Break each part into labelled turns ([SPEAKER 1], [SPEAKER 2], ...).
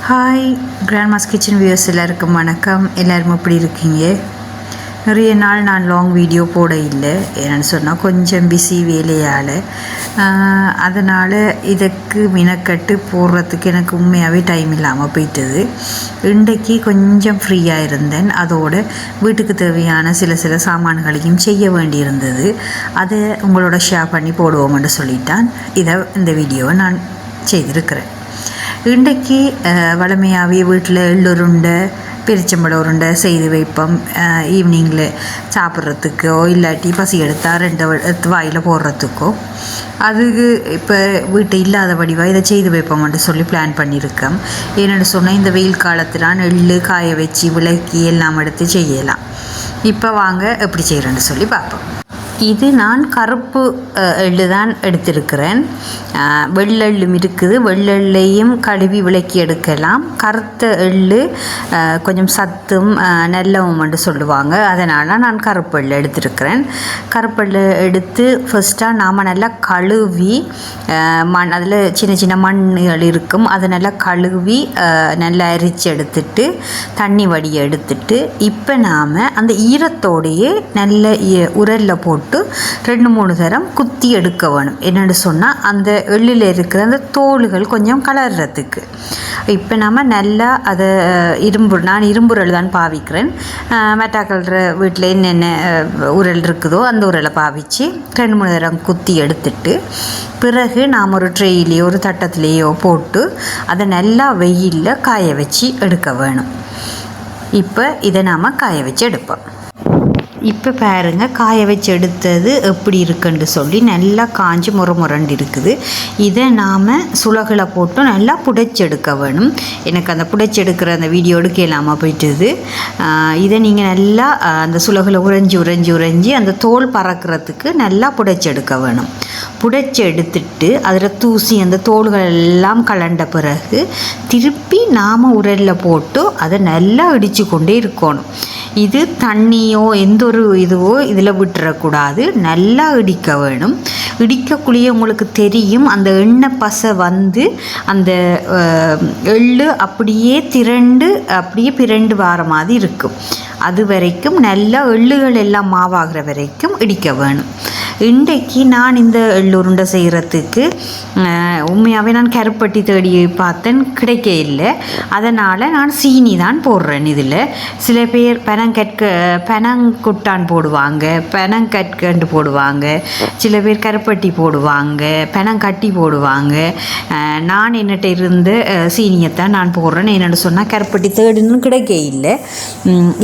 [SPEAKER 1] Hi Grandma's kitchen viewers எல்லாருக்கும் வணக்கம். எல்லோரும் எப்படி இருக்கீங்க? நிறைய நாள் நான் லாங் வீடியோ போட இல்லை. என்னென்னு சொன்னால் கொஞ்சம் பிஸி வேலையால், அதனால் இதுக்கு மினக்கட்டு போடுறதுக்கு எனக்கு உண்மையாகவே டைம் இல்லாமல் போயிட்டுது. இன்றைக்கு கொஞ்சம் ஃப்ரீயாக இருந்தேன். அதோடு வீட்டுக்கு தேவையான சில சாமான்களையும் செய்ய வேண்டியிருந்தது. அதை உங்களோட ஷேர் பண்ணி போடுவோம்னு சொல்லிட்டான். இந்த வீடியோவை நான் செய்திருக்கிறேன். இன்றைக்கு வழமையாகவே வீட்டில் எள்ளுருண்டை, பெரிச்சம்பழம் உருண்டை செய்து வைப்போம். ஈவினிங்கில் சாப்பிட்றதுக்கோ இல்லாட்டி பசி எடுத்தால் 2 வாயில் போடுறதுக்கோ. அதுக்கு இப்போ வீட்டை இல்லாத வடிவாக இதை செய்து வைப்போம்னு சொல்லி பிளான் பண்ணியிருக்கோம். என்னென்னு சொன்னால் இந்த வெயில் காலத்தில் எள்ளு காய வச்சு விளக்கி எல்லாம் எடுத்து செய்யலாம். இப்போ வாங்க எப்படி செய்கிறேன்னு சொல்லி பார்ப்போம். இது நான் கருப்பு எள்ளு தான் எடுத்திருக்கிறேன். வெள்ளெள்ளும் இருக்குது. வெள்ளெள்ளையும் கழுவி விளக்கி எடுக்கலாம். கருத்த எள்ளு கொஞ்சம் சத்தும் நல்லவும் என்று சொல்லுவாங்க. அதனால் நான் கருப்பு எள்ளு எடுத்திருக்கிறேன். கருப்பு எள்ளு எடுத்து ஃபஸ்ட்டாக நாம் நல்லா கழுவி அதில் சின்ன மண்ணுகள் இருக்கும். அதை நல்லா கழுவி நல்லா அரிச்சு எடுத்துட்டு தண்ணி வடியை எடுத்துட்டு இப்போ நாம் அந்த ஈரத்தோடையே நல்ல உரலில் போட்டு 2-3 தரம் குத்தி எடுக்க வேணும். என்னென்னு சொன்னால் அந்த எள்ளில் இருக்கிற அந்த தோல்கள் கொஞ்சம் கலர்றதுக்கு. இப்போ நம்ம நல்லா அதை நான் இரும்புரல் தான் பாவிக்கிறேன். மெட்டாக்கல்ற வீட்டில் என்னென்ன உரல் இருக்குதோ அந்த உரலை பாவித்து 2-3 தரம் குத்தி எடுத்துட்டு பிறகு நாம் ஒரு ட்ரெயிலையோ ஒரு தட்டத்துலேயோ போட்டு அதை நல்லா வெயிலில் காய வச்சு எடுக்க வேணும். இப்போ இதை நாம் காய வச்சு எடுப்போம். இப்போ பாருங்கள், காய வச்சு எடுத்தது எப்படி இருக்குன்னு சொல்லி நல்லா காஞ்சி முறண்டு இருக்குது. இதை நாம் சுலகில் போட்டு நல்லா புடைச்செடுக்க வேணும். எனக்கு அந்த புடைச்செடுக்கிற அந்த வீடியோ எடுக்க இல்லாமல் போயிட்டுது. இதை நீங்கள் நல்லா அந்த சுலகில் உறைஞ்சி அந்த தோல் பறக்கிறதுக்கு நல்லா புடைச்செடுக்க வேணும். புடைச்சி எடுத்துட்டு அதில் தூசி அந்த தோல்கள் எல்லாம் கலண்ட பிறகு திருப்பி நாம் உரலில் போட்டு அதை நல்லா இடித்து கொண்டே இருக்கணும். இது தண்ணியோ எந்த ஒரு இதுவோ இதில் விட்டுறக்கூடாது. நல்லா இடிக்க வேணும். இடிக்கக்குள்ளேயே உங்களுக்கு தெரியும் அந்த எண்ணெய் பசை வந்து அந்த எள்ளு அப்படியே பிரண்டு வர மாதிரி இருக்கும். அது வரைக்கும் நல்லா எள்ளுகள் எல்லாம் மாவாகிற வரைக்கும் இடிக்க வேணும். இன்றைக்கு நான் இந்த எள்ளுருண்டை செய்கிறதுக்கு உண்மையாகவே நான் கருப்பட்டி தேடி பார்த்தேன், கிடைக்க இல்லை. அதனால் நான் சீனி தான் போடுறேன். இதில் சில பேர் பெனங்குட்டான் போடுவாங்க, பெனங்கற்கண்டு போடுவாங்க, சில பேர் கருப்பட்டி போடுவாங்க, பெனங்கட்டி போடுவாங்க. நான் என்னட்ட இருந்த சீனியைத்தான் நான் போடுறேன். என்னென்னு சொன்னால் கருப்பட்டி தேடின்னு கிடைக்க இல்லை.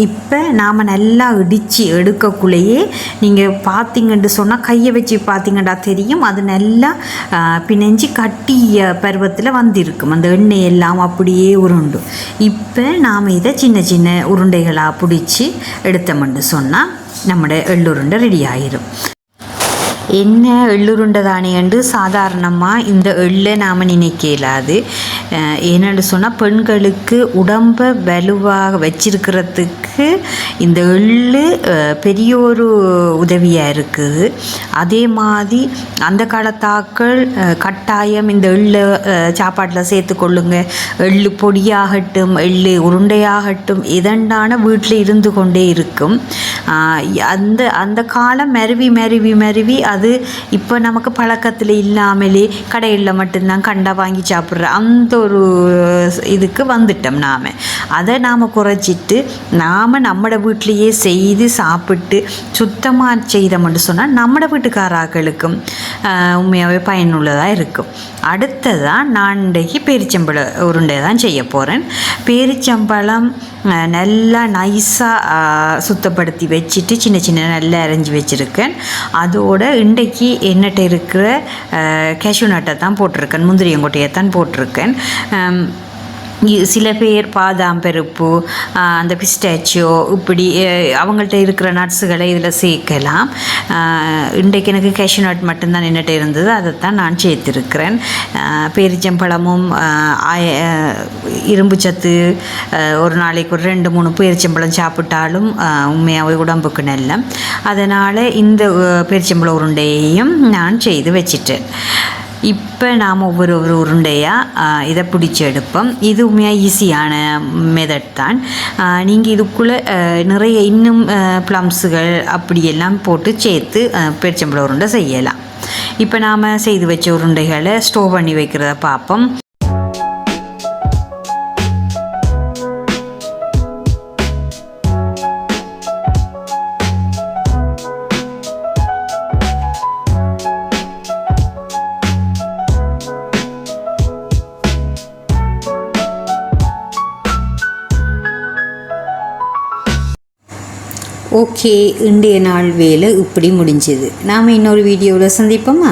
[SPEAKER 1] இப்போ நாம் நல்லா இடித்து எடுக்கக்குள்ளேயே நீங்கள் பார்த்தீங்கன்னு சொன்னால் கையை வச்சு பார்த்தீங்கன்னா தெரியும் அது நல்லா பிணைஞ்சி கட்டிய பருவத்தில் வந்திருக்கும். அந்த எண்ணெய் எல்லாம் அப்படியே உருண்டு. இப்போ நாம் இதை சின்ன உருண்டைகளாக பிடிச்சி எடுத்தோம்னு சொன்னால் நம்மளோட எள்ளுருண்டை ரெடி ஆகிடும். என்ன எள்ளுருண்டை தானே என்று சாதாரணமாக இந்த எள்ளை நாம் நினைக்க இயலாது. என்னென்னு சொன்னால் பெண்களுக்கு உடம்பை வலுவாக வச்சிருக்கிறதுக்கு இந்த எள்ளு பெரிய ஒரு உதவியாக இருக்குது. அதே மாதிரி அந்த காலத்தாக்கள் கட்டாயம் இந்த எள்ளை சாப்பாட்டில் சேர்த்து கொள்ளுங்க. எள்ளு பொடியாகட்டும் எள்ளு உருண்டையாகட்டும் இதண்டான வீட்டில் இருந்து கொண்டே இருக்கும். அந்த காலம் மருவி அது இப்போ நமக்கு பழக்கத்தில் இல்லாமலே கடையில் மட்டும்தான் கண்டா வாங்கி சாப்பிட்ற அந்த ஒரு இதுக்கு வந்துட்டோம். அதை நாம் குறைச்சிட்டு நம்மளோட வீட்டிலையே செய்து சாப்பிட்டு சுத்தமாக செய்தோம்னு சொன்னால் நம்மளோட வீட்டுக்காராக்களுக்கும் உண்மையாகவே பயனுள்ளதாக இருக்கும். அடுத்ததான் நான் இன்றைக்கு பேரிச்சம்பழம் உருண்டை தான் செய்ய போகிறேன். பேரிச்சம்பழம் நல்லா நைஸாக சுத்தப்படுத்தி வச்சுட்டு சின்ன நல்லா அரைஞ்சி வச்சுருக்கேன். அதோடு இன்றைக்கு என்கிட்ட இருக்கிற கேஷ்யூ நட்டை தான் போட்டிருக்கேன், முந்திரியங்கொட்டையை தான் போட்டிருக்கேன். சில பேர் பாதாம் பருப்பு, அந்த பிஸ்டாச்சியோ இப்படி அவங்கள்ட்ட இருக்கிற நட்ஸுகளை இதில் சேர்க்கலாம். இன்றைக்கு எனக்கு கேஷ்யூ நட் மட்டும்தான் என்கிட்ட இருந்தது, அதைத்தான் நான் சேர்த்துருக்கிறேன். பேரிச்சம்பழமும் இரும்பு சத்து, ஒரு நாளைக்கு ஒரு 2-3 பேரிச்சம்பழம் சாப்பிட்டாலும் உண்மையாகவே உடம்புக்கு நல்ல. அதனால் இந்த பேரிச்சம்பழம் உருண்டையையும் நான் செய்து வச்சிட்டேன். இப்போ நாம் ஒவ்வொரு உருண்டையாக இதை பிடிச்சி எடுப்போம். இது உண்மையாக ஈஸியான மெத்தட் தான். நீங்கள் இதுக்குள்ளே நிறைய இன்னும் ப்ளம்ஸுகள் அப்படியெல்லாம் போட்டு சேர்த்து பேரிச்சம்பழம் உருண்டை செய்யலாம். இப்போ நாம் செய்து வச்ச உருண்டைகளை ஸ்டோர் பண்ணி வைக்கிறத பார்ப்போம். ஓகே, இன்றைய நாள் வேலை இப்படி முடிஞ்சது. நாம் இன்னொரு வீடியோவில் சந்திப்போமா?